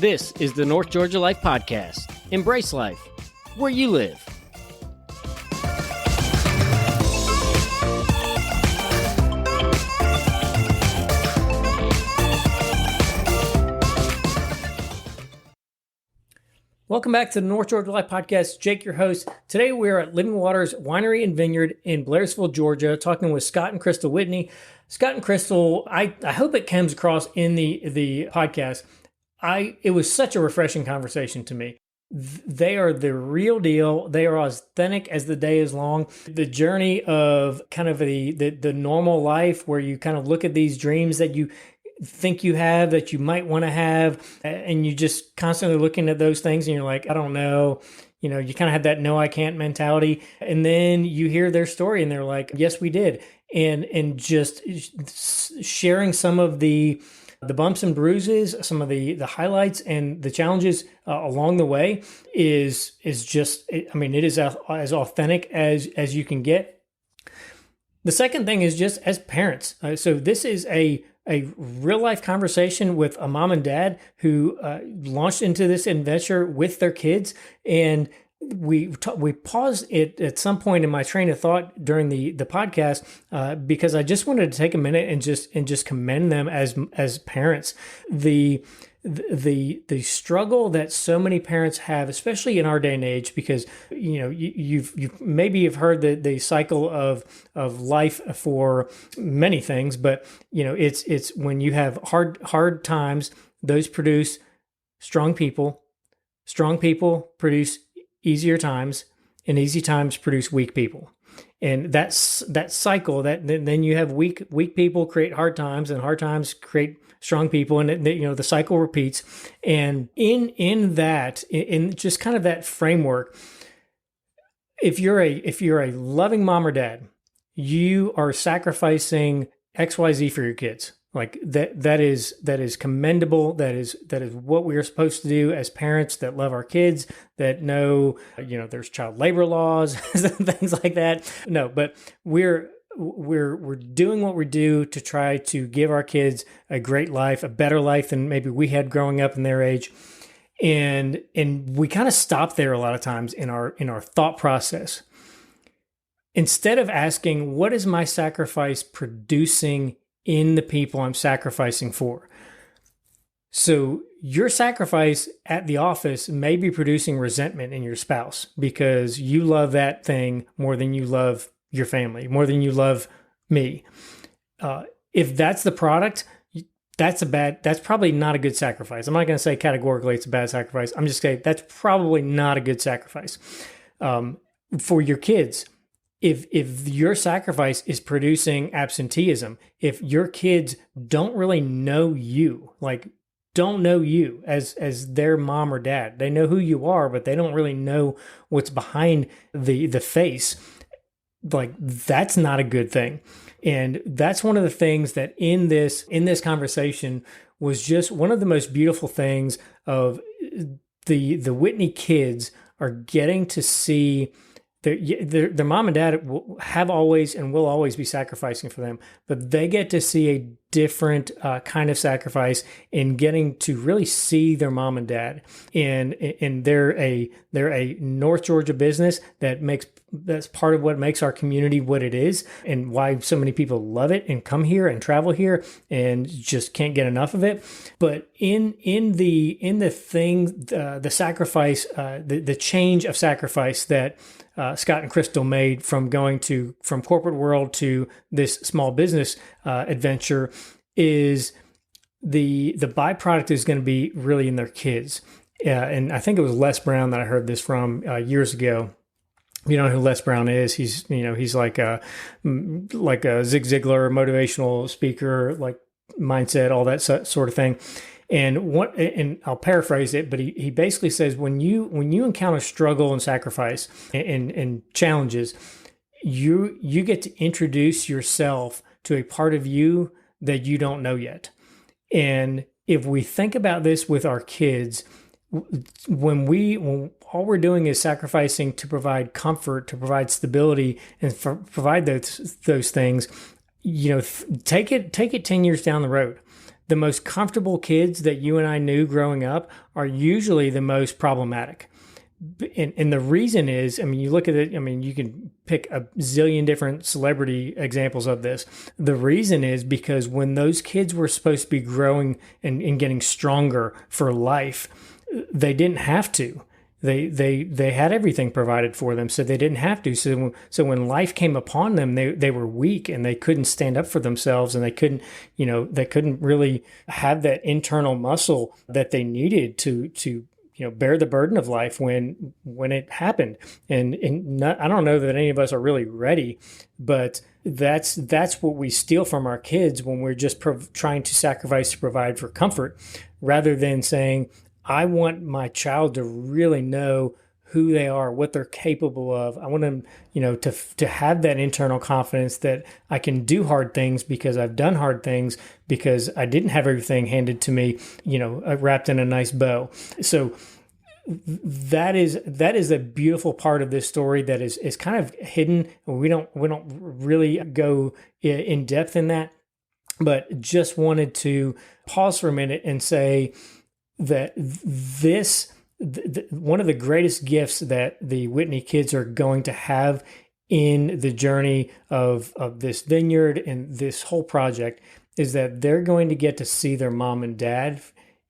This is the North Georgia Life Podcast. Embrace life where you live. Welcome back to the North Georgia Life Podcast. Jake, your host. Today we are at Living Waters Winery and Vineyard in Blairsville, Georgia, talking with Scott and Crystal Whitney. Scott and Crystal, I hope it comes across in the podcast. It was such a refreshing conversation to me. They are the real deal. They are as authentic as the day is long. The journey of kind of the normal life where you kind of look at these dreams that you think you have, that you might want to have, and you just constantly looking at those things and you're like, I don't know. You know, you kind of have that no, I can't mentality. And then you hear their story and they're like, yes, we did. And just sharing some of the bumps and bruises, some of the highlights and the challenges along the way is just, I mean, it is as authentic as you can get. The second thing is just as parents. So this is a real life conversation with a mom and dad who launched into this adventure with their kids. And we paused it at some point in my train of thought during the podcast because I just wanted to take a minute and just commend them as parents. The struggle that so many parents have, especially in our day and age, because you know you've maybe heard the cycle of life for many things, but you know it's when you have hard times, those produce strong people produce easier times, and easy times produce weak people. And that cycle, that then you have weak people create hard times, and hard times create strong people, and the cycle repeats. And in just kind of that framework, if you're a loving mom or dad, you are sacrificing XYZ for your kids. Like that is commendable. That is what we are supposed to do as parents that love our kids, that know, there's child labor laws and things like that. No, but we're doing what we do to try to give our kids a great life, a better life than maybe we had growing up in their age. And we kind of stop there a lot of times in our thought process. Instead of asking, what is my sacrifice producing in the people I'm sacrificing for? So your sacrifice at the office may be producing resentment in your spouse because you love that thing more than you love your family, more than you love me. If that's the product, that's probably not a good sacrifice. I'm not going to say categorically it's a bad sacrifice. I'm just saying that's probably not a good sacrifice. For your kids, if your sacrifice is producing absenteeism, if your kids don't really know you, as their mom or dad, they know who you are, but they don't really know what's behind the face, like that's not a good thing. And that's one of the things that in this conversation was just one of the most beautiful things of the Whitney kids are getting to see their mom and dad have always and will always be sacrificing for them, but they get to see a different kind of sacrifice in getting to really see their mom and dad. And they're a North Georgia business that's part of what makes our community what it is, and why so many people love it and come here and travel here and just can't get enough of it. But in the sacrifice, the change of sacrifice that Scott and Crystal made from going from corporate world to this small business adventure is the byproduct is going to be really in their kids. And I think it was Les Brown that I heard this from years ago. You know who Les Brown is? He's like a Zig Ziglar motivational speaker, like mindset, all that sort of thing. And I'll paraphrase it, but he basically says when you encounter struggle and sacrifice and challenges, you get to introduce yourself to a part of you that you don't know yet. And if we think about this with our kids, when all we're doing is sacrificing to provide comfort, to provide stability, and provide those things, take it 10 years down the road. the most comfortable kids that you and I knew growing up are usually the most problematic. And the reason is, I mean, you look at it, I mean, you can pick a zillion different celebrity examples of this. The reason is because when those kids were supposed to be growing and getting stronger for life, they didn't have to. They had everything provided for them, so they didn't have to. So when life came upon them, they were weak and they couldn't stand up for themselves, and they couldn't really have that internal muscle that they needed to bear the burden of life when it happened. And I don't know that any of us are really ready, but that's what we steal from our kids when we're just trying to sacrifice to provide for comfort, rather than saying, I want my child to really know who they are, what they're capable of. I want them, to have that internal confidence that I can do hard things because I've done hard things, because I didn't have everything handed to me, wrapped in a nice bow. So that is a beautiful part of this story that is kind of hidden. We don't really go in depth in that, but just wanted to pause for a minute and say that one of the greatest gifts that the Whitney kids are going to have in the journey of this vineyard and this whole project is that they're going to get to see their mom and dad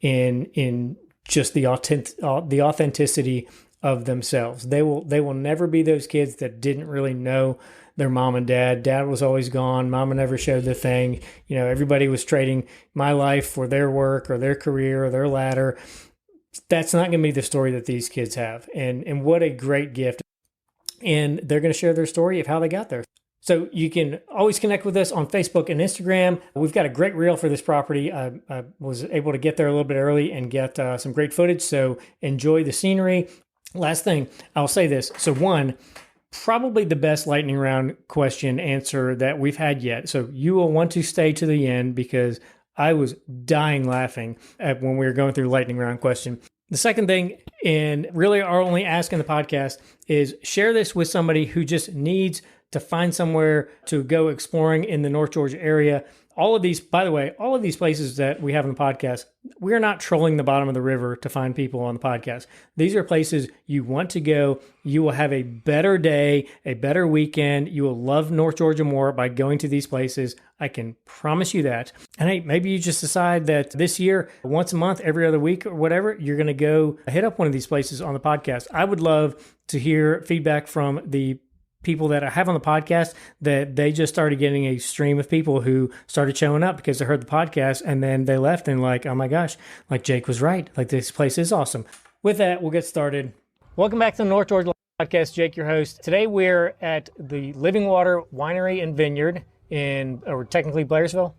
in just the authenticity of themselves. They will never be those kids that didn't really know their mom and dad. Dad was always gone. Mama never showed the thing. Everybody was trading my life for their work or their career or their ladder. That's not going to be the story that these kids have. And what a great gift. And they're going to share their story of how they got there. So you can always connect with us on Facebook and Instagram. We've got a great reel for this property. I was able to get there a little bit early and get some great footage. So enjoy the scenery. Last thing, I'll say this. So one, probably the best lightning round question answer that we've had yet. So you will want to stay to the end because I was dying laughing when we were going through lightning round question. The second thing, and really our only ask in the podcast, is share this with somebody who just needs to find somewhere to go exploring in the North Georgia area. All of these, by the way, all of these places that we have on the podcast, we're not trolling the bottom of the river to find people on the podcast. These are places you want to go. You will have a better day, a better weekend. You will love North Georgia more by going to these places. I can promise you that. And hey, maybe you just decide that this year, once a month, every other week or whatever, you're going to go hit up one of these places on the podcast. I would love to hear feedback from the people that I have on the podcast that they just started getting a stream of people who started showing up because they heard the podcast and then they left and like, oh my gosh, like Jake was right. Like this place is awesome. With that, we'll get started. Welcome back to the North Georgia Podcast. Jake, your host. Today we're at the Living Water Winery and Vineyard or technically Blairsville.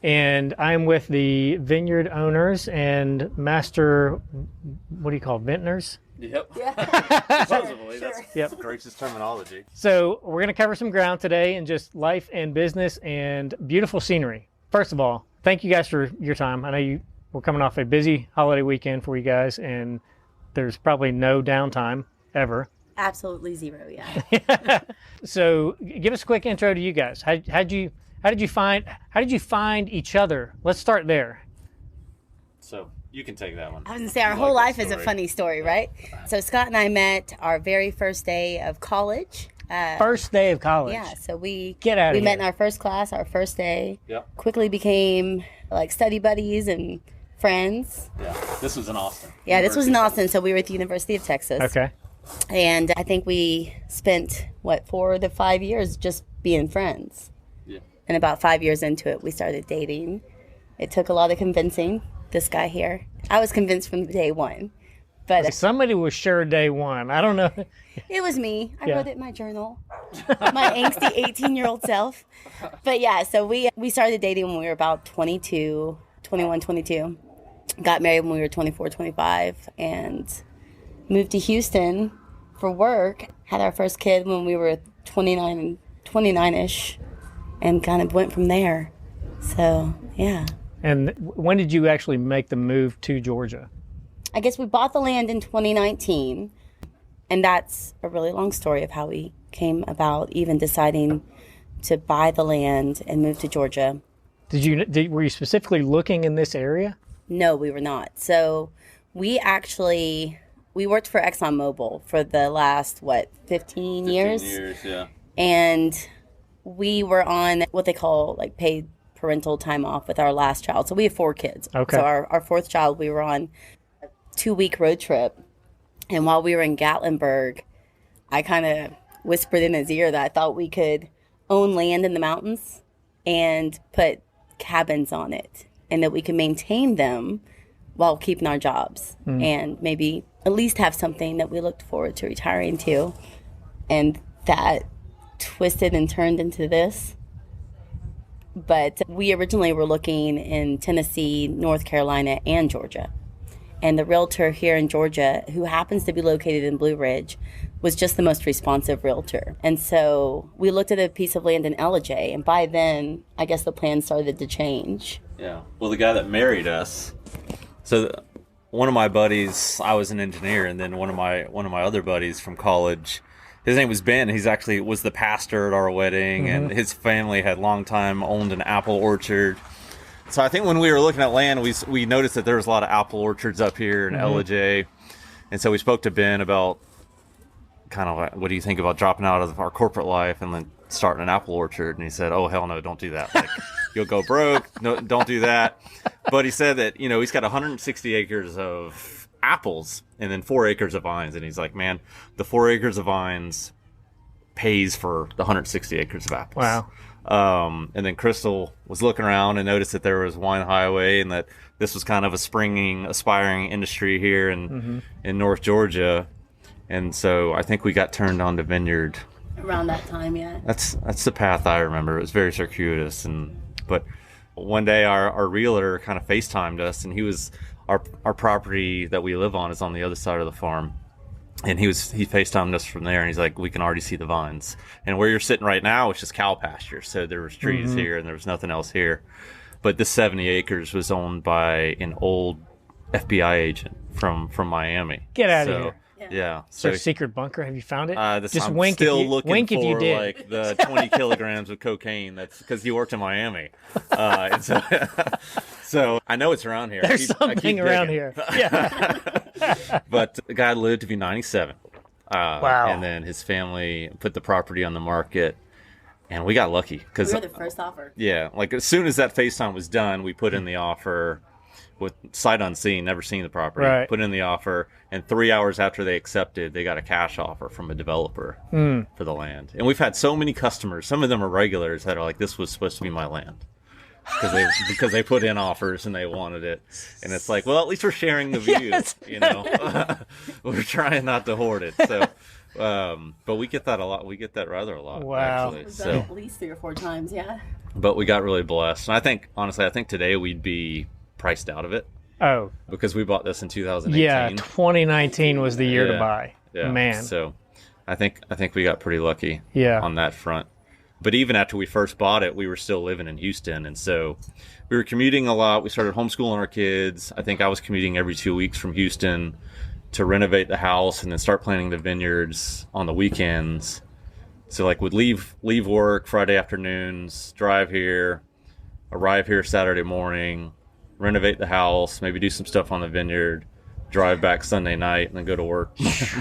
And I'm with the vineyard owners and master, what do you call it, vintners? Yep. Yeah. Supposedly. Sure. That's greatest terminology. So we're going to cover some ground today and just life and business and beautiful scenery. First of all, thank you guys for your time. I know we're coming off a busy holiday weekend for you guys, and there's probably no downtime ever. Absolutely zero, yeah. So give us a quick intro to you guys. How did you find each other? Let's start there. So you can take that one. I was gonna say our whole life is a funny story, right? So Scott and I met our very first day of college. First day of college. Yeah, so we here. met in our first class, our first day. Yep. Quickly became like study buddies and friends. Yeah. This was in Austin. Yeah, this was in Austin, so we were at the University of Texas. Okay. And I think we spent 4 to 5 years just being friends. Yeah. And about 5 years into it, we started dating. It took a lot of convincing. This guy here, I was convinced from day one, but somebody was sure day one. I don't know. It was me. I wrote it in my journal, my angsty 18-year-old self. But yeah, so we started dating when we were about 22, got married when we were 24, 25, and moved to Houston for work. Had our first kid when we were 29-ish, and kind of went from there. So yeah. And when did you actually make the move to Georgia? I guess we bought the land in 2019, and that's a really long story of how we came about even deciding to buy the land and move to Georgia. Were you specifically looking in this area? No, we were not. So we worked for ExxonMobil for the last, 15 years? 15 years, yeah. And we were on what they call like paid parental time off with our last child. So we have 4 kids. Okay. So our 4th child, we were on a 2-week road trip. And while we were in Gatlinburg, I kind of whispered in his ear that I thought we could own land in the mountains and put cabins on it, and that we could maintain them while keeping our jobs and maybe at least have something that we looked forward to retiring to. And that twisted and turned into this. But we originally were looking in Tennessee, North Carolina, and Georgia. And the realtor here in Georgia, who happens to be located in Blue Ridge, was just the most responsive realtor. And so we looked at a piece of land in LJ, and by then, I guess the plan started to change. Yeah. Well, the guy that married us, so one of my buddies, I was an engineer, and then one of my other buddies from college, his name was Ben. He's actually was the pastor at our wedding, and his family had long time owned an apple orchard. So I think when we were looking at land, we noticed that there was a lot of apple orchards up here in LJ. And so we spoke to Ben about kind of like, what do you think about dropping out of our corporate life and then starting an apple orchard? And he said, oh, hell no, don't do that. Like, you'll go broke. No, don't do that. But he said that, he's got 160 acres of apples and then 4 acres of vines. And he's like, man, the 4 acres of vines pays for the 160 acres of apples. Wow. And then Crystal was looking around and noticed that there was Wine Highway and that this was kind of a springing, aspiring industry here in North Georgia. And so I think we got turned on to Vineyard. Around that time, yeah. That's the path I remember. It was very circuitous. But one day our realtor kind of FaceTimed us, and he was our property that we live on is on the other side of the farm. And he FaceTimed us from there, and he's like, we can already see the vines. And where you're sitting right now, it's just cow pasture. So there was trees here, and there was nothing else here. But this 70 acres was owned by an old FBI agent from Miami. Get out of here. Yeah. Is there a secret bunker? Have you found it? Just I'm wink still looking wink for if you did. like the 20 kilograms of cocaine. That's because he worked in Miami. And so I know it's around here. There's something around here. Yeah. But the guy lived to be 97. Wow. And then his family put the property on the market. And we got lucky. We were the first offer. Yeah. Like as soon as that FaceTime was done, we put in the offer with sight unseen, never seen the property. Right. Put in the offer. And 3 hours after they accepted, they got a cash offer from a developer for the land. And we've had so many customers. Some of them are regulars that are like, this was supposed to be my land. Because they put in offers and they wanted it. And it's like, well, at least we're sharing the views, We're trying not to hoard it. So, but we get that a lot. We get that rather a lot, wow. actually. So at least 3 or 4 times, yeah. But we got really blessed. And I think today we'd be priced out of it. Oh. Because we bought this in 2018. Yeah, 2019 was the year to buy. Yeah. Man. So I think we got pretty lucky on that front. But even after we first bought it, we were still living in Houston. And so we were commuting a lot. We started homeschooling our kids. I think I was commuting every 2 weeks from Houston to renovate the house and then start planting the vineyards on the weekends. So like would leave work Friday afternoons, drive here, arrive here Saturday morning, renovate the house, maybe do some stuff on the vineyard, drive back Sunday night, and then go to work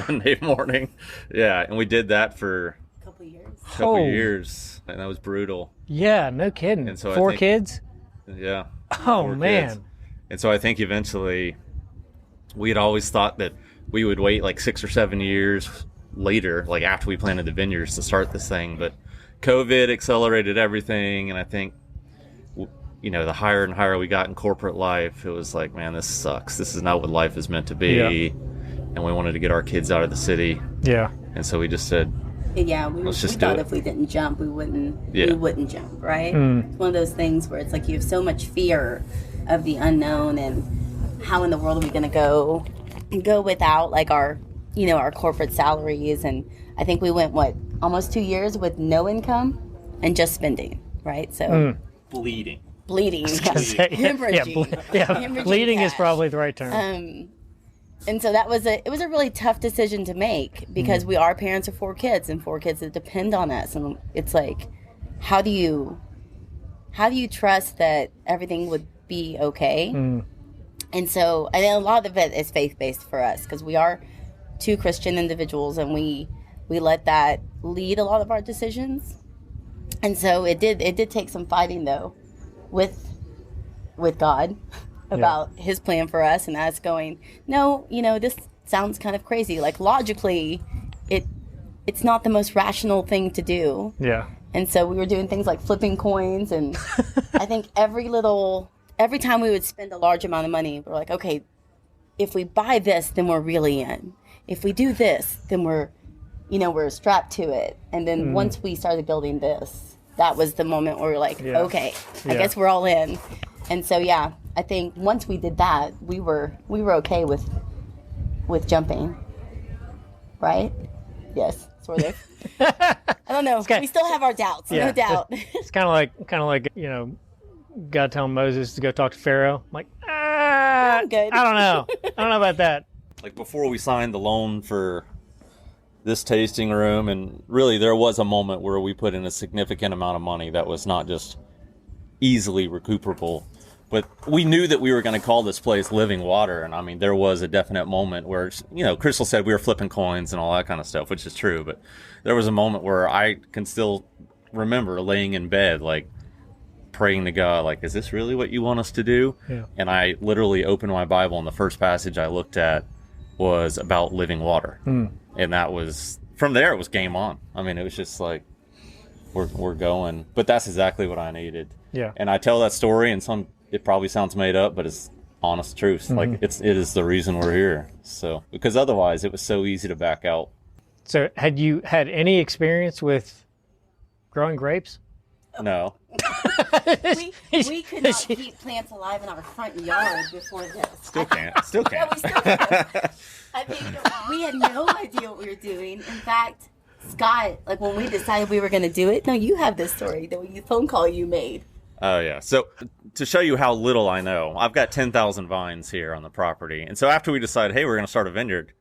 Monday morning. Yeah, and we did that for a couple years, and that was brutal. Yeah, no kidding. And so 4 kids? Yeah. Oh, 4 man. kids. And so I think eventually we had always thought that we would wait like 6 or 7 years later, like after we planted the vineyards, to start this thing. But COVID accelerated everything, and I think the higher and higher we got in corporate life, it was like, man, this sucks. This is not what life is meant to be. Yeah. And we wanted to get our kids out of the city. Yeah. And so we just said, yeah, we thought if we didn't jump, we wouldn't jump, right? It's one of those things where it's like you have so much fear of the unknown and how in the world are we going to go without like our corporate salaries. And I think we went, almost 2 years with no income and just spending, right? So bleeding. Hemorrhaging. Hemorrhaging bleeding cash is probably the right term. And so it was a really tough decision to make because we are parents of 4 kids and 4 kids that depend on us. And it's like, how do you how do you trust that everything would be okay? And so I think a lot of it is faith-based for us because we are two Christian individuals, and we let that lead a lot of our decisions. And so it did take some fighting though with God about his plan for us, and us going, no, this sounds kind of crazy. Like logically, it's not the most rational thing to do. Yeah. And so we were doing things like flipping coins, and I think every time we would spend a large amount of money, we're like, okay, if we buy this, then we're really in. If we do this, then we're strapped to it. And then once we started building this, that was the moment where we're like, okay, I guess we're all in. And so, yeah, I think once we did that, we were okay with jumping. Right? Yes, sort of. I don't know. We still have our doubts, no doubt. It's kind of like God telling Moses to go talk to Pharaoh. I'm like, I'm good. I don't know. I don't know about that. Like before we signed the loan for this tasting room, and really there was a moment where we put in a significant amount of money that was not just easily recuperable, but we knew that we were going to call this place Living Water. And I mean, there was a definite moment where, Crystal said we were flipping coins and all that kind of stuff, which is true. But there was a moment where I can still remember laying in bed, like praying to God, like, is this really what you want us to do? Yeah. And I literally opened my Bible, and the first passage I looked at was about living water. And that was, from there, it was game on. I mean, it was just like, we're going. But that's exactly what I needed. Yeah. And I tell that story, and it probably sounds made up, but it's honest truth. Like it is the reason we're here. So, because otherwise it was so easy to back out. So had you had any experience with growing grapes? No. we could not keep plants alive in our front yard before this. Still can't. Yeah, we still can. I mean, we had no idea what we were doing. In fact, Scott, like when we decided we were going to do it, no, you have this story, the phone call you made. Oh, yeah. So to show you how little I know, I've got 10,000 vines here on the property. And so after we decided, hey, we're going to start a vineyard,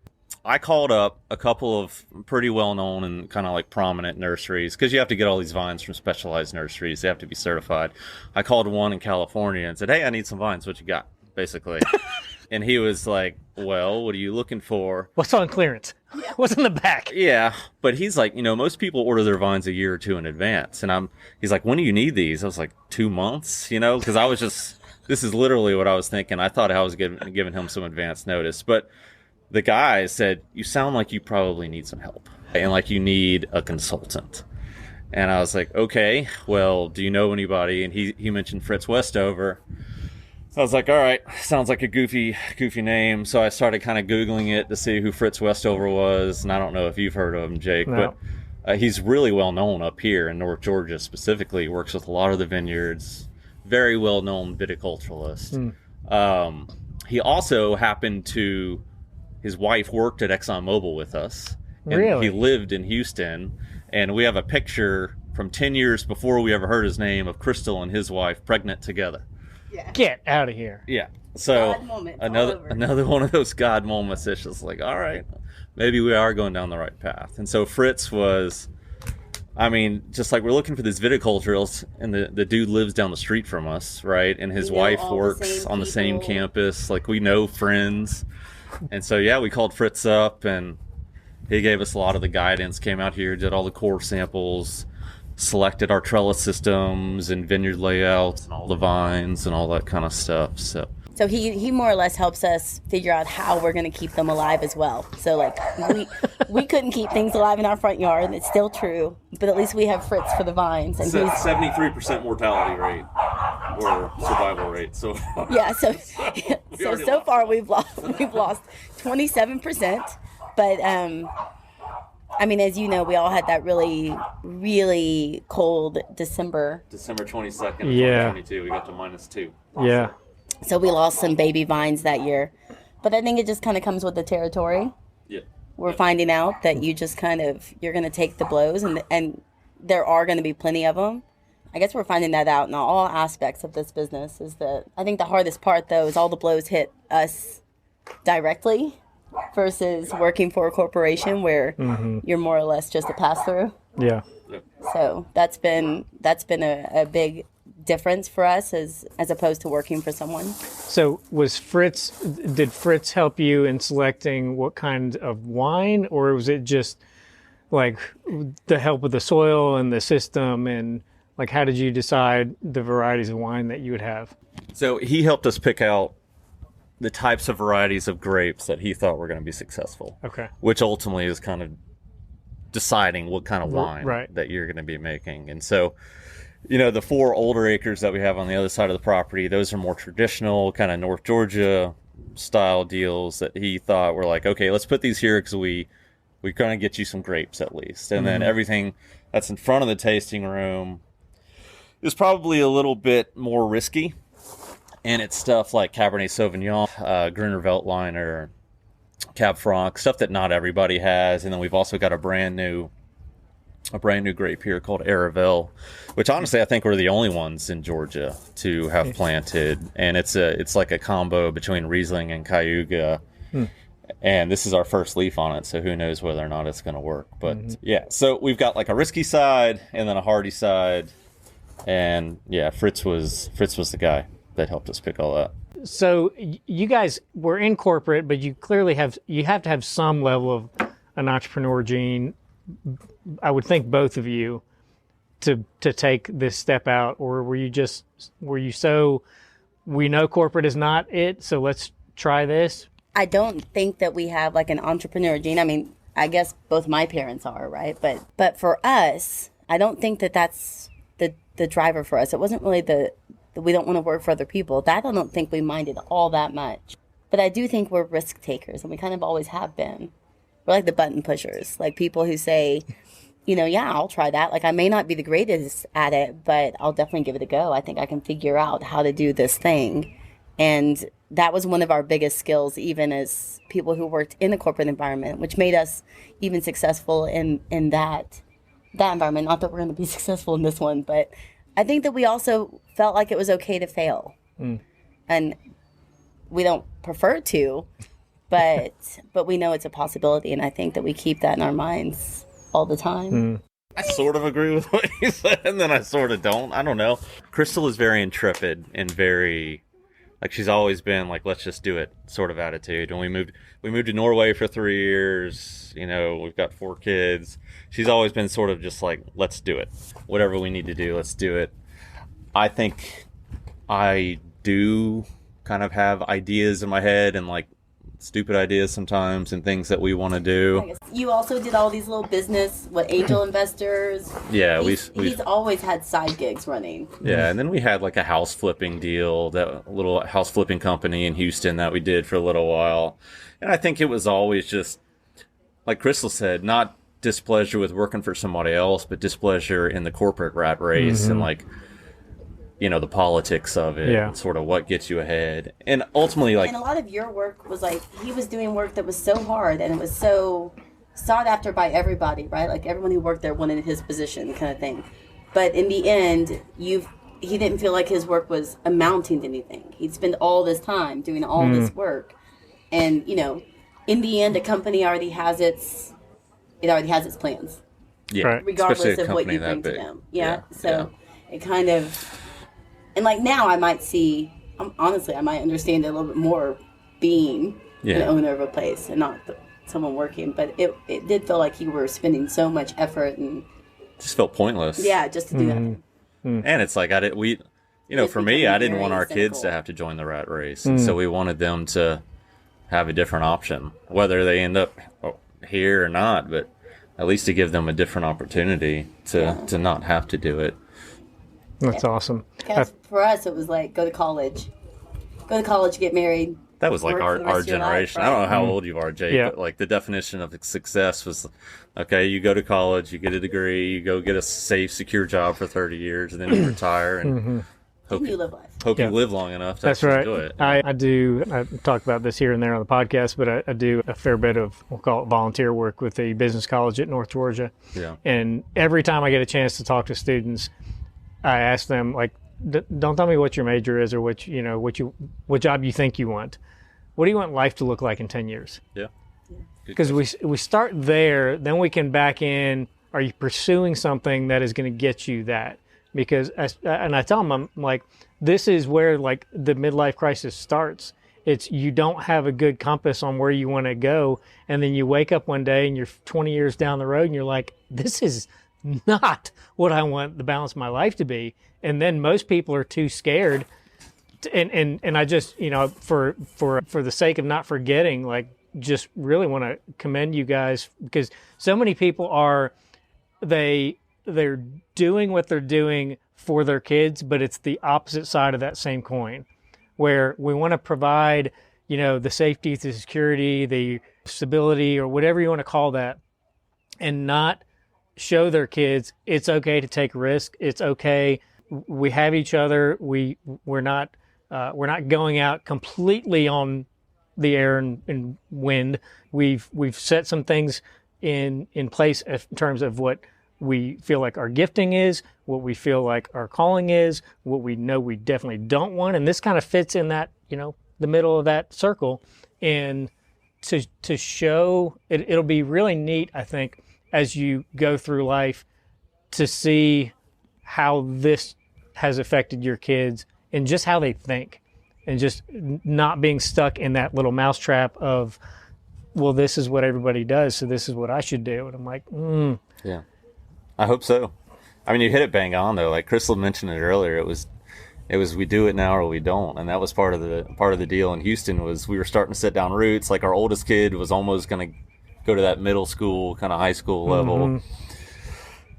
I called up a couple of pretty well-known and kind of like prominent nurseries, because you have to get all these vines from specialized nurseries. They have to be certified. I called one in California and said, hey, I need some vines. What you got, basically? And he was like, well, what are you looking for? What's on clearance? What's in the back? Yeah, but he's like, most people order their vines a year or two in advance. And he's like, when do you need these? I was like, 2 months, because I was this is literally what I was thinking. I thought I was giving him some advance notice. But the guy said, you sound like you probably need some help and like you need a consultant. And I was like, okay, well, do you know anybody? And he mentioned Fritz Westover. I was like, all right, sounds like a goofy name. So I started kind of Googling it to see who Fritz Westover was. And I don't know if you've heard of him, Jake, no. But he's really well known up here in North Georgia specifically. He works with a lot of the vineyards. Very well known viticulturalist. He also happened to, his wife worked at ExxonMobil with us. And really? He lived in Houston. And we have a picture from 10 years before we ever heard his name of Crystal and his wife pregnant together. Yeah. Get out of here. Yeah. So God moments another one of those God moments. It's just like, all right, maybe we are going down the right path. And so Fritz was, I mean, just like we're looking for this viticulturalist, and the dude lives down the street from us, right? And his wife works on the same campus. Like, we know friends. And so, yeah, we called Fritz up, and he gave us a lot of the guidance, came out here, did all the core samples, selected our trellis systems and vineyard layouts and all the vines and all that kind of stuff. So he more or less helps us figure out how we're going to keep them alive as well. So like we couldn't keep things alive in our front yard. It's still true, but at least we have Fritz for the vines. And 73% mortality rate or survival rate. So yeah, so far we've lost 27%, but I mean, as you know, we all had that really, really cold December 22nd, yeah. 2022. We got to -2. Yeah. So we lost some baby vines that year. But I think it just kind of comes with the territory. Yeah. We're finding out that you just you're going to take the blows, and there are going to be plenty of them. I guess we're finding that out in all aspects of this business. Is that I think the hardest part, though, is all the blows hit us directly versus working for a corporation where you're more or less just a pass-through. Yeah. So that's been a big difference for us as opposed to working for someone. So did Fritz help you in selecting what kind of wine, or was it just like the help with the soil and the system, and like how did you decide the varieties of wine that you would have? So he helped us pick out the types of varieties of grapes that he thought were going to be successful. Okay. Which ultimately is kind of deciding what kind of wine right. that you're going to be making. And so, the 4 older acres that we have on the other side of the property, those are more traditional kind of North Georgia style deals that he thought were like, okay, let's put these here because we're going to get you some grapes at least. And then everything that's in front of the tasting room is probably a little bit more risky. And it's stuff like Cabernet Sauvignon, Gruner Veltliner, Cab Franc, stuff that not everybody has. And then we've also got a brand new grape here called Aravel, which honestly I think we're the only ones in Georgia to have planted. And it's like a combo between Riesling and Cayuga. And this is our first leaf on it, so who knows whether or not it's going to work. But yeah, so we've got like a risky side and then a hardy side. And yeah, Fritz was the guy that helped us pick all that. So you guys were in corporate, but you clearly have to have some level of an entrepreneur gene. I would think both of you to take this step out, or were you so we know corporate is not it, so let's try this? I don't think that we have like an entrepreneur gene. I mean, I guess both my parents are, right? But for us, I don't think that that's the driver for us. It wasn't really we don't want to work for other people. That I don't think we minded all that much. But I do think we're risk takers, and we kind of always have been. We're like the button pushers, like people who say, yeah, I'll try that. Like I may not be the greatest at it, but I'll definitely give it a go. I think I can figure out how to do this thing. And that was one of our biggest skills, even as people who worked in the corporate environment, which made us even successful in that environment. Not that we're going to be successful in this one, but I think that we also felt like it was okay to fail. And we don't prefer to, but we know it's a possibility. And I think that we keep that in our minds all the time. I sort of agree with what you said, and then I sort of don't. I don't know. Crystal is very intrepid and very, like, she's always been like, let's just do it sort of attitude. When we moved to Norway for 3 years, we've got 4 kids. She's always been sort of just like, let's do it. Whatever we need to do, let's do it. I think I do kind of have ideas in my head and like stupid ideas sometimes and things that we want to do. I guess you also did all these little business, angel investors. Yeah, he's always had side gigs running. Yeah, and then we had like a house flipping deal, that little house flipping company in Houston that we did for a little while. And I think it was always just, like Crystal said, not displeasure with working for somebody else, but displeasure in the corporate rat race and like, the politics of it, and sort of what gets you ahead. And ultimately, like... And a lot of your work was like, he was doing work that was so hard and it was so sought after by everybody, right? Like everyone who worked there wanted his position kind of thing. But in the end, he didn't feel like his work was amounting to anything. He'd spend all this time doing all this work. And, in the end, a company already has its plans. Yeah. Right. Regardless of what you bring to them. Yeah. So it kind of... And like now I might see, honestly, I might understand it a little bit more being an owner of a place and not someone working. But it did feel like you were spending so much effort and... Just felt pointless. Yeah, just to do that. And it's like, for me, I didn't want our kids to have to join the rat race. And so we wanted them to have a different option, whether they end up here or not, but at least to give them a different opportunity to not have to do it. That's awesome. For us, it was like, go to college, get married. That was like our generation. Life, right? I don't know how old you are, Jake, but like the definition of success was, okay, you go to college, you get a degree, you go get a safe, secure job for 30 years, and then you retire and hope you live life. Hope you live long enough to actually enjoy it. I talk about this here and there on the podcast, but I do a fair bit of, we'll call it volunteer work with the business college at North Georgia. Yeah. And every time I get a chance to talk to students, I ask them, like, don't tell me what your major is or what job you think you want. What do you want life to look like in 10 years? Yeah. Because we start there, then we can back in, are you pursuing something that is going to get you that? because and I tell them, I'm like, this is where like the midlife crisis starts. It's you don't have a good compass on where you want to go, and then you wake up one day and you're 20 years down the road and you're like, this is not what I want the balance of my life to be. And then most people are too scared. And I just, you know, for the sake of not forgetting, like, just really want to commend you guys, because so many people are, they're doing what they're doing for their kids, but it's the opposite side of that same coin, where we want to provide, you know, the safety, the security, the stability, or whatever you want to call that, and not show their kids it's okay to take risk. It's okay. We have each other. We're not going out completely on the air and wind. We've set some things in place in terms of what we feel like our gifting is, what we feel like our calling is, what we know we definitely don't want, and this kind of fits in that, you know, the middle of that circle. And to show it'll be really neat, I think, as you go through life, to see how this has affected your kids and just how they think, and just not being stuck in that little mousetrap of, well, this is what everybody does, so this is what I should do. And I'm like, Yeah, I hope so. I mean, you hit it bang on though. Like Crystal mentioned it earlier, it was we do it now or we don't, and that was part of the deal in Houston. Was we were starting to set down roots. Like our oldest kid was almost going to go to that middle school, kind of high school level,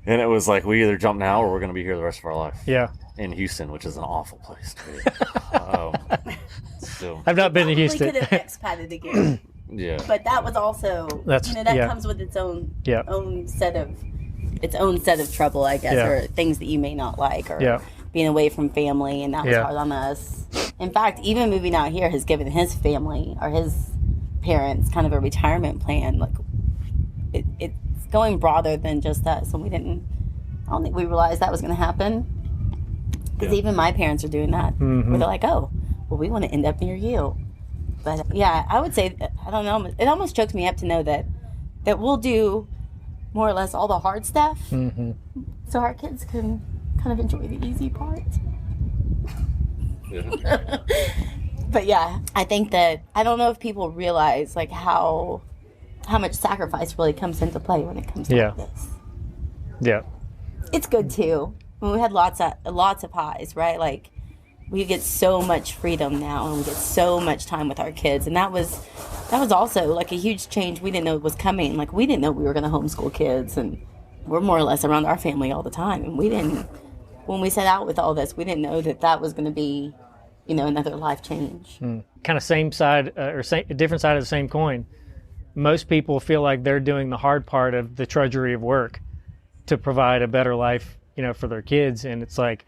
and it was like, we either jump now or we're going to be here the rest of our life. Yeah. In Houston, which is an awful place to be. So I've not been to Houston. We could have expatted again. Yeah, but that was also, comes with its own set of trouble, I guess, or things that you may not like, or being away from family, and that was hard on us. In fact, even moving out here has given his family or his parents kind of a retirement plan. Like it's going broader than just us, and I don't think we realized that was going to happen. Because even my parents are doing that. Where they're like, oh, well, we want to end up near you. But yeah, I would say, I don't know, it almost chokes me up to know that we'll do more or less all the hard stuff, so our kids can kind of enjoy the easy part. But yeah, I think that, I don't know if people realize like how much sacrifice really comes into play when it comes to this. Yeah. It's good too. I mean, we had lots of highs, right? Like, we get so much freedom now, and we get so much time with our kids, and that was also like a huge change we didn't know was coming. Like, we didn't know we were going to homeschool kids, and we're more or less around our family all the time, and when we set out with all this, we didn't know that was going to be, you know, another life change. Kind of same side or different side of the same coin. Most people feel like they're doing the hard part of the drudgery of work to provide a better life, you know, for their kids, and it's like,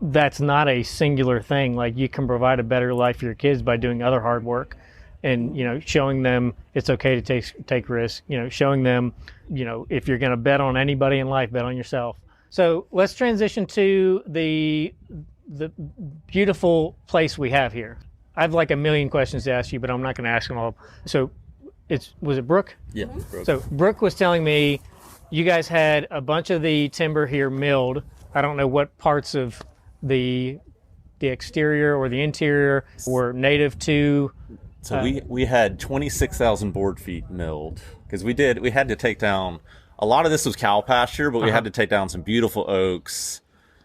that's not a singular thing. Like, you can provide a better life for your kids by doing other hard work, and, you know, showing them it's okay to take risks, you know, showing them, you know, if you're going to bet on anybody in life, bet on yourself. So let's transition to the beautiful place we have here. I have like a million questions to ask you, but I'm not going to ask them all. So was it Brooke? Yeah. Brooke. So Brooke was telling me you guys had a bunch of the timber here milled. I don't know what parts of the exterior or the interior were native to. So we had 26,000 board feet milled, because we had to take down, a lot of this was cow pasture, but we had to take down some beautiful oaks,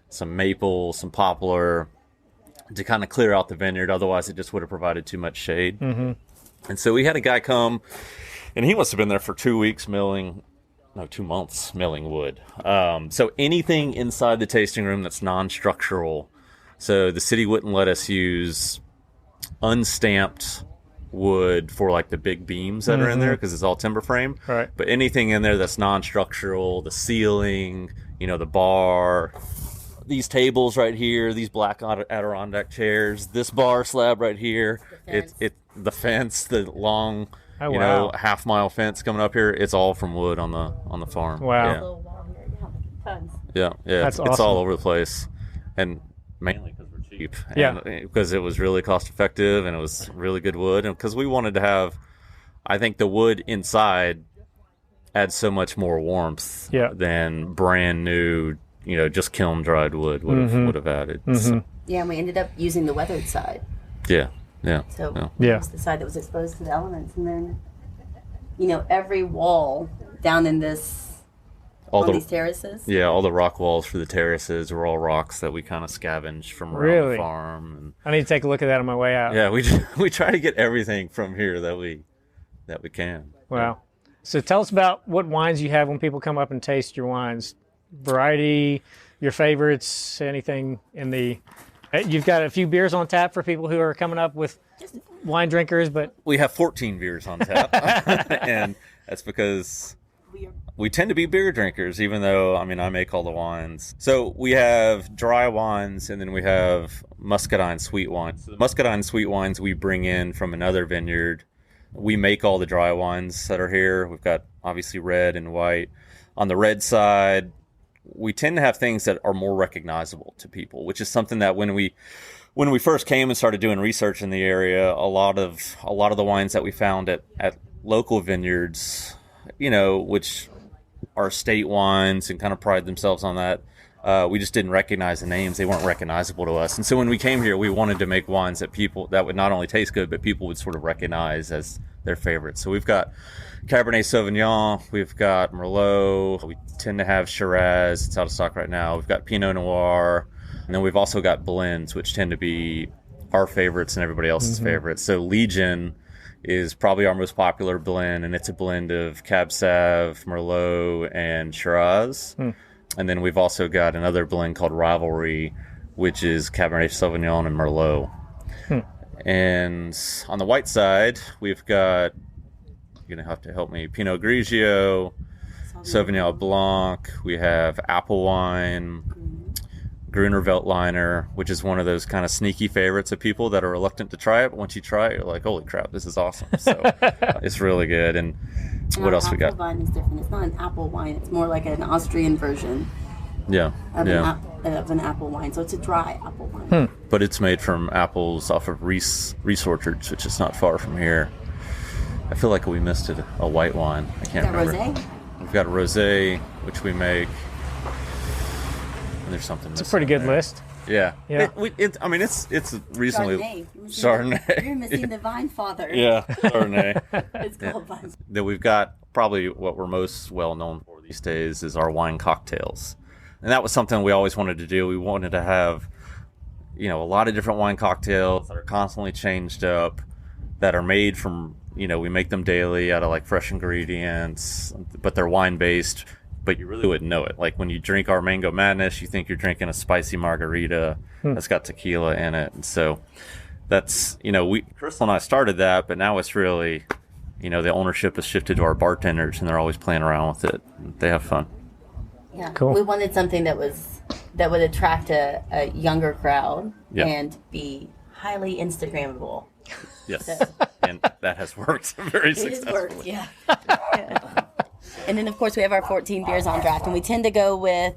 some maple, some poplar, to kind of clear out the vineyard. Otherwise, it just would have provided too much shade. And so we had a guy come, and he must have been there for 2 weeks milling. No, 2 months milling wood. So anything inside the tasting room that's non-structural. So the city wouldn't let us use unstamped wood for like the big beams that are in there, because it's all timber frame. Right. But anything in there that's non-structural, the ceiling, you know, the bar, these tables right here, these black Adirondack chairs, this bar slab right here, the fence, the long, half-mile fence coming up here, it's all from wood on the farm. Wow. Yeah. That's it's all over the place, and mainly because we're cheap. Because it was really cost effective, and it was really good wood, and because we wanted to have, I think the wood inside adds so much more warmth than brand new just kiln dried wood would have added. So, Yeah, and we ended up using the weathered side. yeah. So it was the side that was exposed to the elements. And then, every wall down in on these terraces. Yeah, all the rock walls for the terraces were all rocks that we kind of scavenged from around the farm. And, I need to take a look at that on my way out. yeah, we try to get everything from here that we can. Wow. So tell us about what wines you have when people come up and taste your wines. Variety, your favorites, anything in the... You've got a few beers on tap for people who are coming up with wine drinkers, but... We have 14 beers on tap, and that's because we tend to be beer drinkers, even though, I make all the wines. So we have dry wines, and then we have muscadine sweet wines. The muscadine sweet wines we bring in from another vineyard. We make all the dry wines that are here. We've got, obviously, red and white. On the red side, we tend to have things that are more recognizable to people, which is something that when we first came and started doing research in the area, a lot of the wines that we found at local vineyards, which are state wines and kind of pride themselves on that, we just didn't recognize the names. They weren't recognizable to us. And so when we came here, we wanted to make wines that would not only taste good, but people would sort of recognize as their favorites. So we've got Cabernet Sauvignon, we've got Merlot, we tend to have Shiraz, it's out of stock right now, we've got Pinot Noir, and then we've also got blends, which tend to be our favorites and everybody else's favorites. So Legion is probably our most popular blend, and it's a blend of Cab Sav, Merlot, and Shiraz. And then we've also got another blend called Rivalry, which is Cabernet Sauvignon and Merlot. And on the white side, we've got, you're going to have to help me, Pinot Grigio, Sauvignon Blanc, we have apple wine, Gruner Veltliner, which is one of those kind of sneaky favorites of people that are reluctant to try it, but once you try it, you're like, holy crap, this is awesome. So it's really good. And what else we got? Apple wine is different. It's not an apple wine. It's more like an Austrian version of an apple wine. So it's a dry apple wine. But it's made from apples off of Reese Orchards, which is not far from here. I feel like we missed a white wine. I can't remember. Rosé? We've got a rosé, which we make. And there's something missing. It's a pretty good list. Yeah. Yeah. It's reasonably... Chardonnay. You're missing the vine father. Yeah, Chardonnay. It's called vine. Then we've got probably what we're most well known for these days is our wine cocktails. And that was something we always wanted to do. We wanted to have, a lot of different wine cocktails that are constantly changed up, that are made from, we make them daily out of like fresh ingredients, but they're wine based, but you really wouldn't know it. Like when you drink our Mango Madness, you think you're drinking a spicy margarita that's got tequila in it. And so that's, Crystal and I started that, but now it's really, the ownership has shifted to our bartenders, and they're always playing around with it. They have fun. Yeah, cool. We wanted something that would attract a younger crowd and be highly Instagrammable. Yes, and that has worked very successfully. It has worked, yeah. And then, of course, we have our 14 beers on draft, and we tend to go with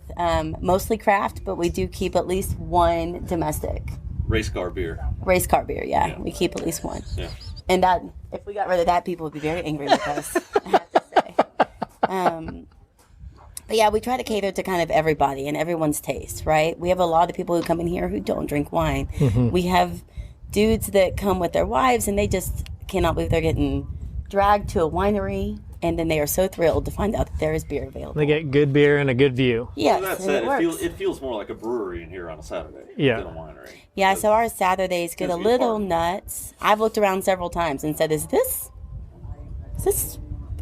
mostly craft, but we do keep at least one domestic. Race car beer. Race car beer, yeah. We keep at least one. Yeah. And that, if we got rid of that, people would be very angry with us, I have to say. But yeah, we try to cater to kind of everybody and everyone's taste, right? We have a lot of people who come in here who don't drink wine. We have dudes that come with their wives, and they just cannot believe they're getting dragged to a winery, and then they are so thrilled to find out that there is beer available. They get good beer and a good view. Yes, well, that said, it feels more like a brewery in here on a Saturday than a winery. Yeah, so our Saturdays get a little nuts. I've looked around several times and said, is this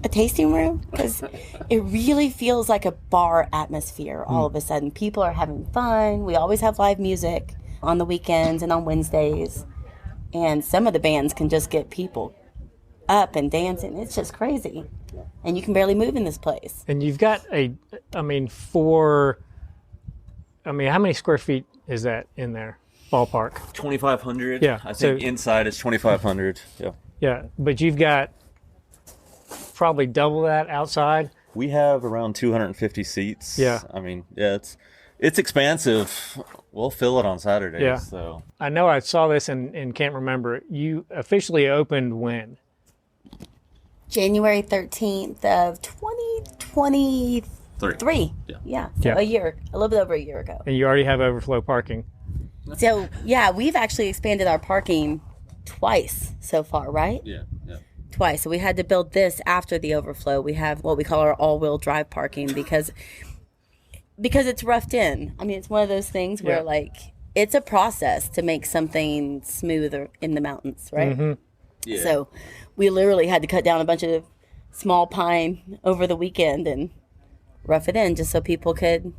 a tasting room? Because it really feels like a bar atmosphere all of a sudden. People are having fun. We always have live music on the weekends and on Wednesdays. And some of the bands can just get people up and dancing. It's just crazy. And you can barely move in this place. And you've got how many square feet is that in there? Ballpark. 2,500. Yeah. I think inside is 2,500. Yeah. Yeah, but you've got probably double that outside. We have around 250 seats. Yeah. It's expansive. We'll fill it on Saturdays. Yeah. So I know I saw this and can't remember. You officially opened when? January 13th of 2023. 3. Yeah. So Yeah. a little bit over a year ago. And you already have overflow parking. So, yeah, we've actually expanded our parking twice so far, right? Yeah. Twice. So we had to build this after the overflow. We have what we call our all-wheel drive parking because it's roughed in. I mean, it's one of those things where, like, it's a process to make something smoother in the mountains, right? Mm-hmm. Yeah. So we literally had to cut down a bunch of small pine over the weekend and rough it in just so people could.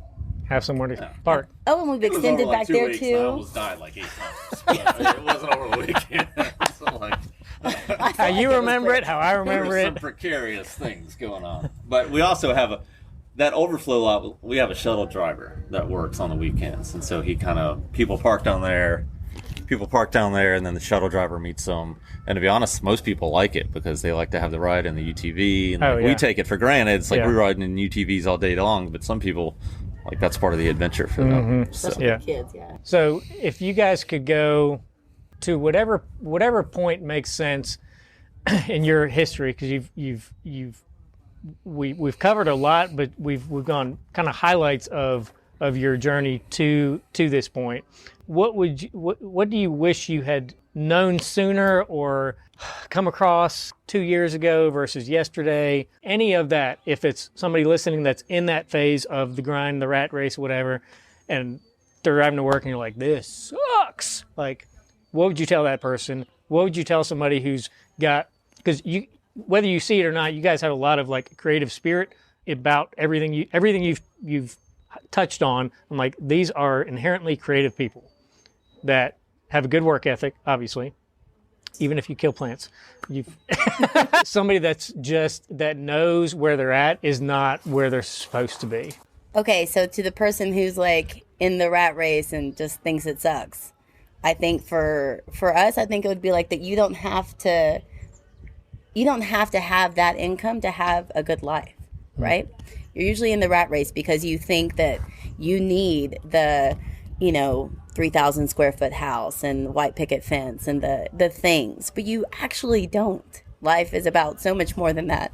Have somewhere to park. Oh, and we've extended back there too. I almost died like 8 times. But it wasn't over a weekend. So like, How you remember it, how I there remember were some it. precarious things going on. But we also have that overflow lot. We have a shuttle driver that works on the weekends, and so people park down there. And then the shuttle driver meets them. And to be honest, most people like it because they like to have the ride in the UTV. And we take it for granted. It's like we're riding in UTVs all day long, but some people, like, that's part of the adventure for them. So. Especially kids, So if you guys could go to whatever point makes sense in your history, because we've covered a lot, but we've gone kind of highlights of your journey to this point. What do you wish you had known sooner or come across 2 years ago versus yesterday? Any of that, if it's somebody listening that's in that phase of the grind, the rat race, whatever, and they're driving to work and you're like, this sucks. Like, what would you tell that person? What would you tell somebody who's got, because whether you see it or not, you guys have a lot of like creative spirit about everything you've touched on. I'm like, these are inherently creative people that have a good work ethic, obviously, even if you kill plants. Somebody that knows where they're at is not where they're supposed to be. Okay, so to the person who's like in the rat race and just thinks it sucks, I think for us, I think it would be like that you don't have to have that income to have a good life, right? You're usually in the rat race because you think that you need the, 3,000 square foot house and white picket fence and the things, but you actually don't. Life is about so much more than that.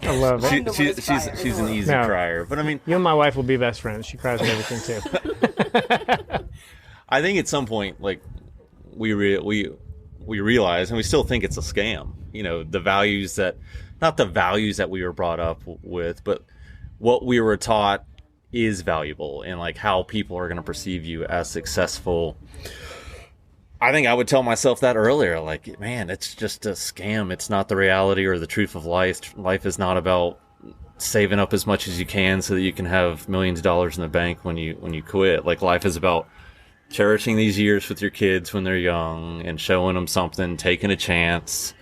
I love it. She's an easy crier, but I mean, you and my wife will be best friends. She cries at everything too. I think at some point, like, we realize, and we still think it's a scam. The values that, not the values that we were brought up with, but what we were taught is valuable, and like how people are going to perceive you as successful. I think I would tell myself that earlier, like, man, it's just a scam. It's not the reality or the truth of life. Life is not about saving up as much as you can so that you can have millions of dollars in the bank when you quit. Like, life is about cherishing these years with your kids when they're young and showing them something, taking a chance.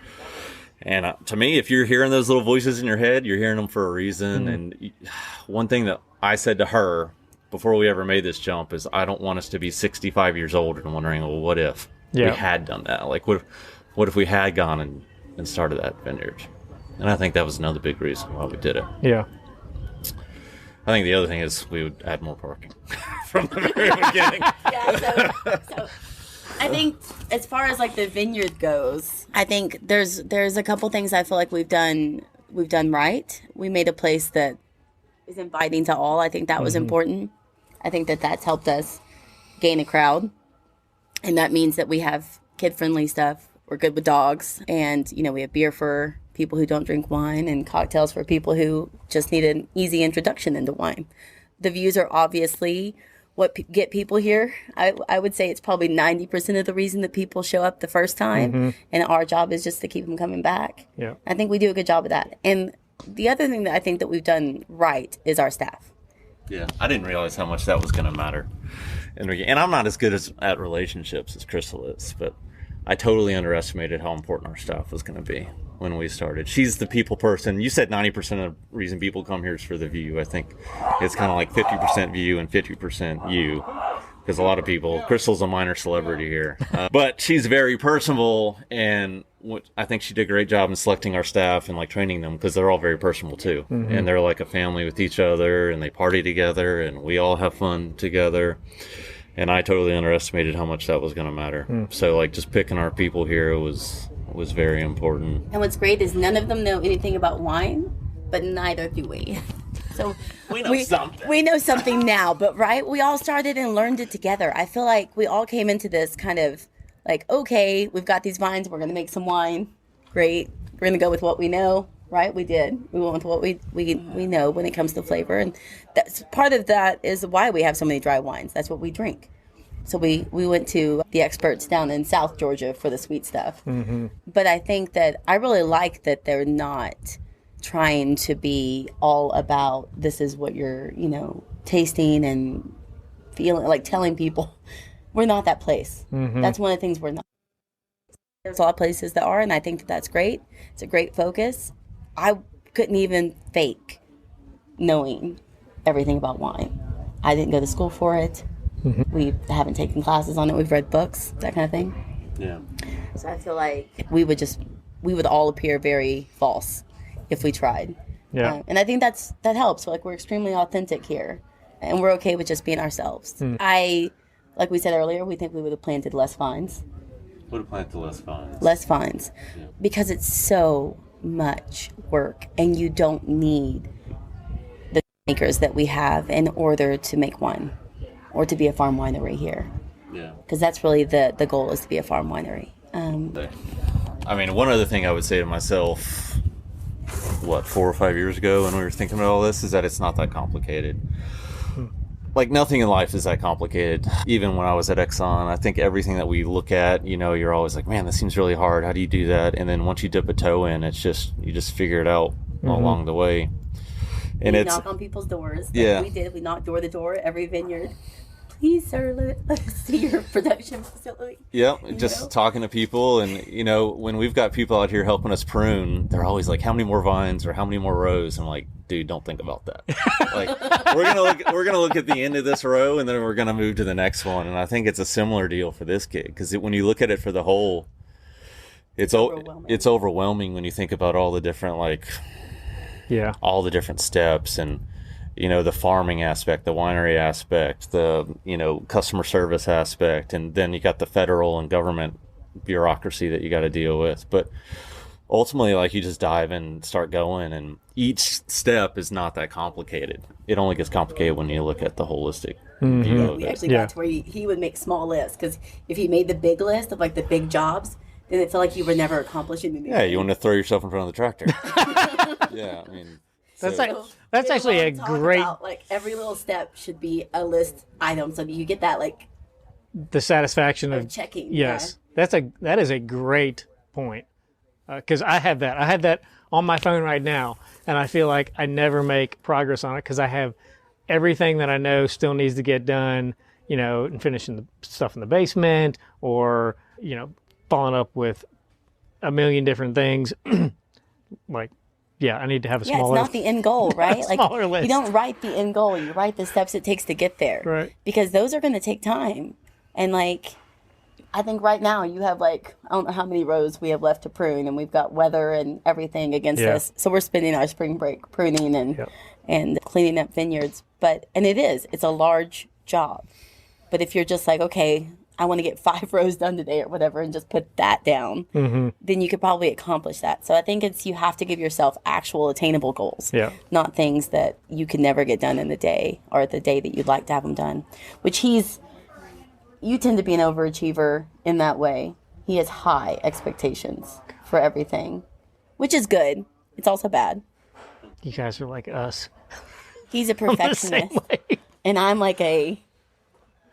And to me, if you're hearing those little voices in your head, you're hearing them for a reason. And one thing that I said to her before we ever made this jump is, I don't want us to be 65 years old and wondering, well, what if we had done that? Like, what if we had gone and started that vineyard? And I think that was another big reason why we did it. Yeah. I think the other thing is we would add more parking from the very beginning. Yeah, so I think as far as like the vineyard goes, I think there's a couple things I feel like we've done right. We made a place that is inviting to all. I think that was important. I think that's helped us gain a crowd, and that means that we have kid-friendly stuff. We're good with dogs, and we have beer for people who don't drink wine and cocktails for people who just need an easy introduction into wine. The views are obviously what get people here. I would say it's probably 90% of the reason that people show up the first time, and our job is just to keep them coming back. Yeah. I think we do a good job of that. And the other thing that I think that we've done right is our staff. Yeah, I didn't realize how much that was going to matter. And I'm not as good at relationships as Crystal is, but I totally underestimated how important our staff was going to be when we started. She's the people person. You said 90% of the reason people come here is for the view. I think it's kind of like 50% view and 50% you, because a lot of people, Crystal's a minor celebrity here, but she's very personable, and I think she did a great job in selecting our staff and like training them, because they're all very personable too. And they're like a family with each other, and they party together, and we all have fun together. And I totally underestimated how much that was going to matter. So like just picking our people here was was very important. And what's great is none of them know anything about wine, but neither do we. So We know something. We know something now, but right, we all started and learned it together. I feel like we all came into this kind of like, okay, we've got these vines, we're going to make some wine. Great. We're going to go with what we know, right? We did. We went with what we know when it comes to flavor. And that's part of that is why we have so many dry wines. That's what we drink. So we went to the experts down in South Georgia for the sweet stuff. Mm-hmm. But I think that I really like that they're not trying to be all about this is what you're, tasting and feeling, like telling people. We're not that place. Mm-hmm. That's one of the things we're not. There's a lot of places that are, and I think that that's great. It's a great focus. I couldn't even fake knowing everything about wine. I didn't go to school for it. Mm-hmm. We haven't taken classes on it. We've read books, that kind of thing. Yeah. So I feel like we would all appear very false if we tried. Yeah. And I think that helps. Like, we're extremely authentic here, and we're okay with just being ourselves. Like we said earlier, we think we would have planted less vines. Would have planted less vines. Less vines. Yeah. Because it's so much work, and you don't need the makers that we have in order to make wine or to be a farm winery here. Yeah. Because that's really the goal, is to be a farm winery. I mean, one other thing I would say to myself, 4 or 5 years ago when we were thinking about all this, is that it's not that complicated. Like, nothing in life is that complicated. Even when I was at Exxon, I think everything that we look at, you're always like, man, this seems really hard. How do you do that? And then once you dip a toe in, you just figure it out along the way. And we knock on people's doors. Yeah. We did. We knocked door to door at every vineyard. Please, sir, let us see your production facility. Yep, just talking to people. And, when we've got people out here helping us prune, they're always like, how many more vines or how many more rows? I'm like, dude, don't think about that. Like, we're gonna look at the end of this row, and then we're gonna move to the next one. And I think it's a similar deal for this gig, because when you look at it for the whole, it's overwhelming when you think about all the different all the different steps, and the farming aspect, the winery aspect, the customer service aspect, and then you got the federal and government bureaucracy that you got to deal with. But ultimately, you just dive in and start going, and each step is not that complicated. It only gets complicated when you look at the holistic view of We it. actually got to where he would make small lists, because if he made the big list of the big jobs, then it felt like you were never accomplishing anything. Yeah, you want to throw yourself in front of the tractor. Yeah, I mean, that's actually a great. About, every little step should be a list item, so you get that the satisfaction of checking. Yes, that is a great point, because I have that. I have that on my phone right now, and I feel like I never make progress on it because I have everything that I know still needs to get done. And finishing the stuff in the basement, or following up with a million different things. I need to have a smaller. It's not the end goal, right? Smaller list. You don't write the end goal. You write the steps it takes to get there. Right. Because those are going to take time. And I think right now you have I don't know how many rows we have left to prune, and we've got weather and everything against us. So we're spending our spring break pruning and cleaning up vineyards. It's a large job. But if you're just okay, I want to get 5 rows done today or whatever, and just put that down, then you could probably accomplish that. So I think you have to give yourself actual attainable goals, not things that you can never get done in the day or the day that you'd like to have them done, which you tend to be an overachiever in that way. He has high expectations for everything, which is good. It's also bad. You guys are like us. He's a perfectionist, and I'm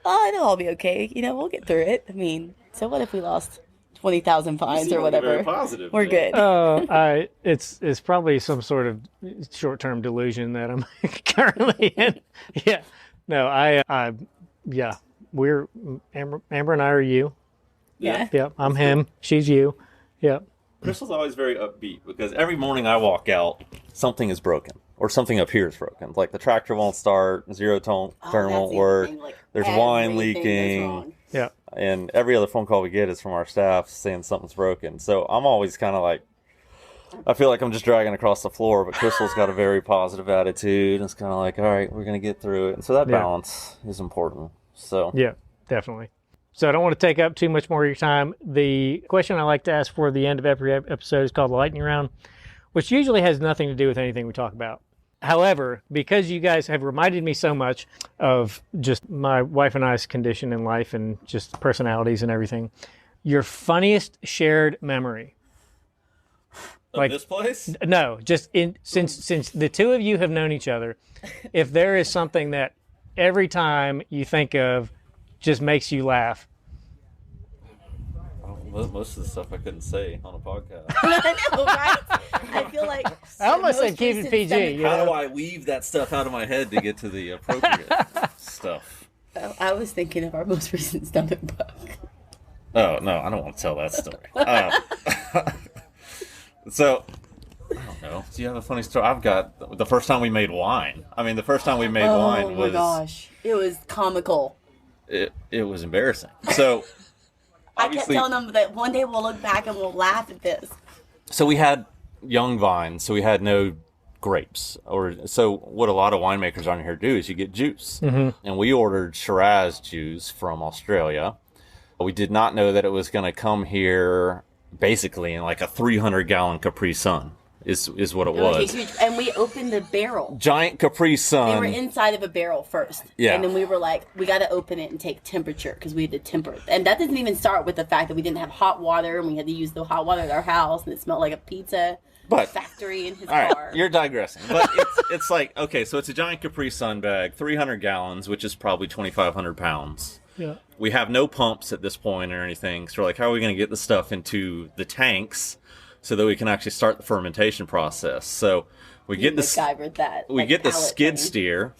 it'll all be okay. We'll get through it. I mean, so what if we lost 20,000 vines or whatever? Very positive, We're good. It's probably some sort of short-term delusion that I'm currently in. Yeah. No, we're Amber and I are you. Yeah. Yep. I'm him. She's you. Yep. Crystal's always very upbeat, because every morning I walk out, something is broken. Or something up here is broken. The tractor won't start, zero turn won't work. There's wine leaking. Yeah. And every other phone call we get is from our staff saying something's broken. So I'm always kind of I feel like I'm just dragging across the floor, but Crystal's got a very positive attitude. It's kind of all right, we're going to get through it. And so that balance is important. So yeah, definitely. So I don't want to take up too much more of your time. The question I like to ask for the end of every episode is called the lightning round, which usually has nothing to do with anything we talk about. However, because you guys have reminded me so much of just my wife and I's condition in life and just personalities and everything, your funniest shared memory. Like this place? No, just since the two of you have known each other, if there is something that every time you think of just makes you laugh. Most of the stuff I couldn't say on a podcast. I know, right? I feel like I almost said keep it PG. How do I weave that stuff out of my head to get to the appropriate stuff? I was thinking of our most recent stomach bug. Oh, no, I don't want to tell that story. So, I don't know. Do you have a funny story? I've got the first time we made wine. I mean, the first time we made wine was... Oh, my gosh. It was comical. It was embarrassing. So... I kept telling them that one day we'll look back and we'll laugh at this. So we had young vines, so we had no grapes. So what a lot of winemakers on here do is you get juice. Mm-hmm. And we ordered Shiraz juice from Australia. We did not know that it was going to come here basically in like a 300-gallon Capri Sun is what it was. Huge. And we opened the barrel. Giant Capri Sun. They were inside of a barrel first. Yeah. And then we were like, we got to open it and take temperature because we had to temper it. And that doesn't even start with the fact that we didn't have hot water and we had to use the hot water at our house and it smelled like a pizza factory in his car. Right, you're digressing. But it's like, okay, so it's a giant Capri Sun bag, 300 gallons, which is probably 2,500 pounds. Yeah. We have no pumps at this point or anything. So we're like, how are we going to get the stuff into the tanks so that we can actually start the fermentation process? So we get the skid steer,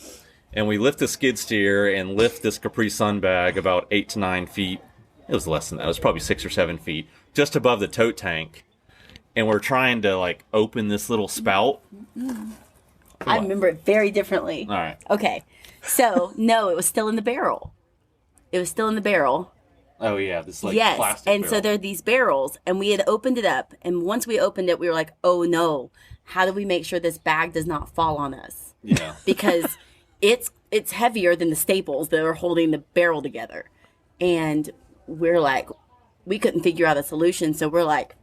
and we lift the skid steer and lift this Capri Sun bag about 8 to 9 feet. It was less than that. It was probably 6 or 7 feet, just above the tote tank. And we're trying to like open this little spout. I remember it very differently. All right. Okay. So no, it was still in the barrel. It was still in the barrel. Oh, yeah, this like yes. plastic and barrel. So there are these barrels, and we had opened it up, and once we opened it, we were like, oh no, how do we make sure this bag does not fall on us? Yeah. Because it's heavier than the staples that are holding the barrel together. And we're like, we couldn't figure out a solution, so we're like,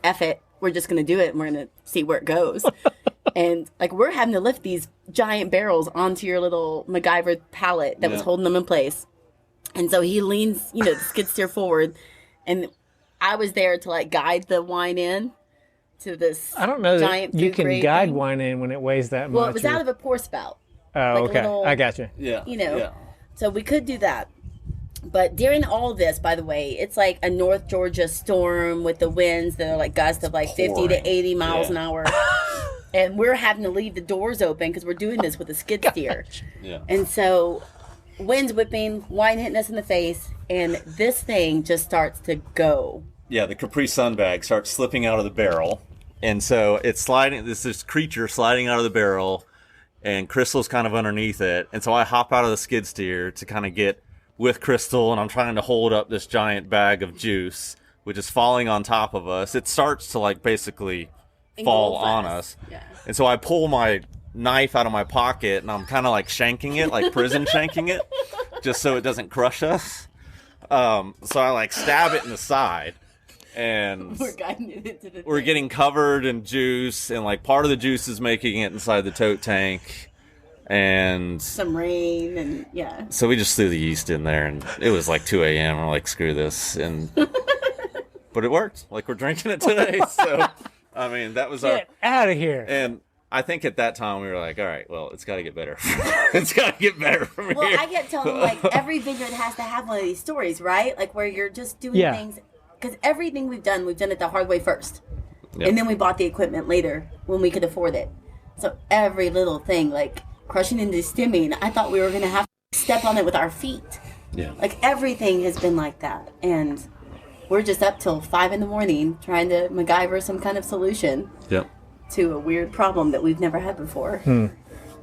F it, we're just going to do it, and we're going to see where it goes. And like we're having to lift these giant barrels onto your little MacGyver pallet that was holding them in place. And so he leans, the skid steer forward, and I was there to like guide the wine in to this. I don't know giant that you can guide thing. wine in when it weighs that much. Well, it was out of a pour spout. Oh, okay. I got you. Yeah. Yeah. So we could do that. But during all this, by the way, it's like a North Georgia storm with the winds that are like gusts of like 50 to 80 miles an hour. And we're having to leave the doors open because we're doing this with a skid steer. Yeah. And so wind's whipping, wine hitting us in the face, and this thing just starts to go. Yeah, the Capri Sun bag starts slipping out of the barrel. And so it's sliding, this creature sliding out of the barrel, and Crystal's kind of underneath it. And so I hop out of the skid steer to kind of get with Crystal, and I'm trying to hold up this giant bag of juice, which is falling on top of us. It starts to like basically fall on us. Yeah. And so I pull my knife out of my pocket, and I'm kind of like shanking it, like prison shanking it, just so it doesn't crush us. So I like stab it in the side, and we're guiding it into the we're getting covered in juice, and like part of the juice is making it inside the tote tank, and some rain, and yeah. So we just threw the yeast in there, and it was like 2 a.m. We're like, screw this, and but it worked. Like we're drinking it today, so I mean that was Get out of here. And I think at that time we were like, all right, well, it's got to get better. It's got to get better from here. Well, I kept telling them, like, every vineyard has to have one of these stories, right? Like, where you're just doing things. Because everything we've done it the hard way first. Yep. And then we bought the equipment later when we could afford it. So every little thing, like crushing into stemming, I thought we were going to have to step on it with our feet. Yeah. Like, everything has been like that. And we're just up till 5 a.m. trying to MacGyver some kind of solution. Yep. To a weird problem that we've never had before.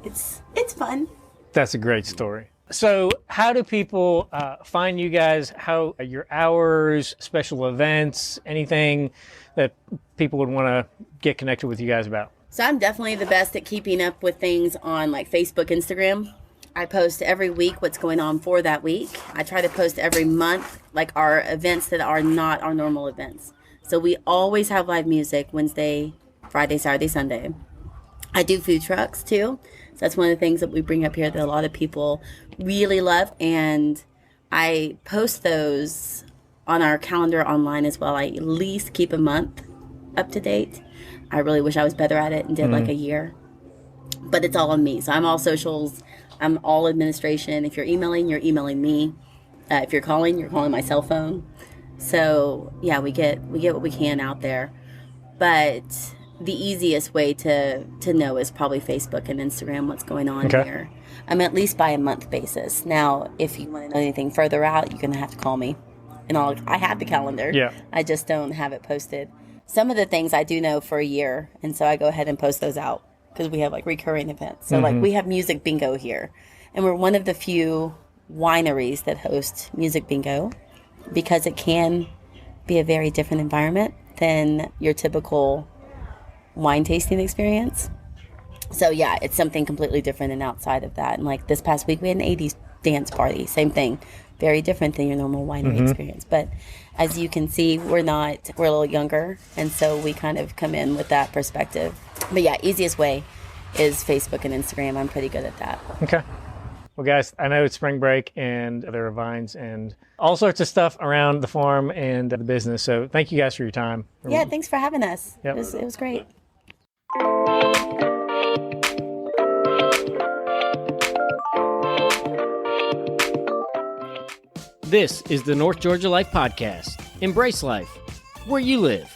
It's fun. That's a great story. So how do people find you guys? How your hours, special events, anything that people would want to get connected with you guys about? So I'm definitely the best at keeping up with things on like Facebook, Instagram. I post every week what's going on for that week. I try to post every month, like our events that are not our normal events. So we always have live music Wednesday, Friday, Saturday, Sunday. I do food trucks too. So that's one of the things that we bring up here that a lot of people really love. And I post those on our calendar online as well. I at least keep a month up to date. I really wish I was better at it and did like a year. But it's all on me. So I'm all socials. I'm all administration. If you're emailing me. If you're calling my cell phone. So yeah, we get what we can out there. But the easiest way to know is probably Facebook and Instagram, what's going on here. I'm at least by a month basis. Now, if you want to know anything further out, you're going to have to call me. And I have the calendar. Yeah. I just don't have it posted. Some of the things I do know for a year, and so I go ahead and post those out because we have like recurring events. So like we have music bingo here. And we're one of the few wineries that host music bingo because it can be a very different environment than your typical wine tasting experience. So yeah, it's something completely different and outside of that. And like this past week we had an 80s dance party, same thing, very different than your normal winery experience. But as you can see, we're a little younger, and so we kind of come in with that perspective. But yeah, easiest way is Facebook and Instagram. I'm pretty good at that. Okay. Well, guys, I know it's spring break and there are vines and all sorts of stuff around the farm and the business. So thank you guys for your time. Yeah, thanks for having us. Yep. It was great. This is the North Georgia Life Podcast. Embrace life where you live.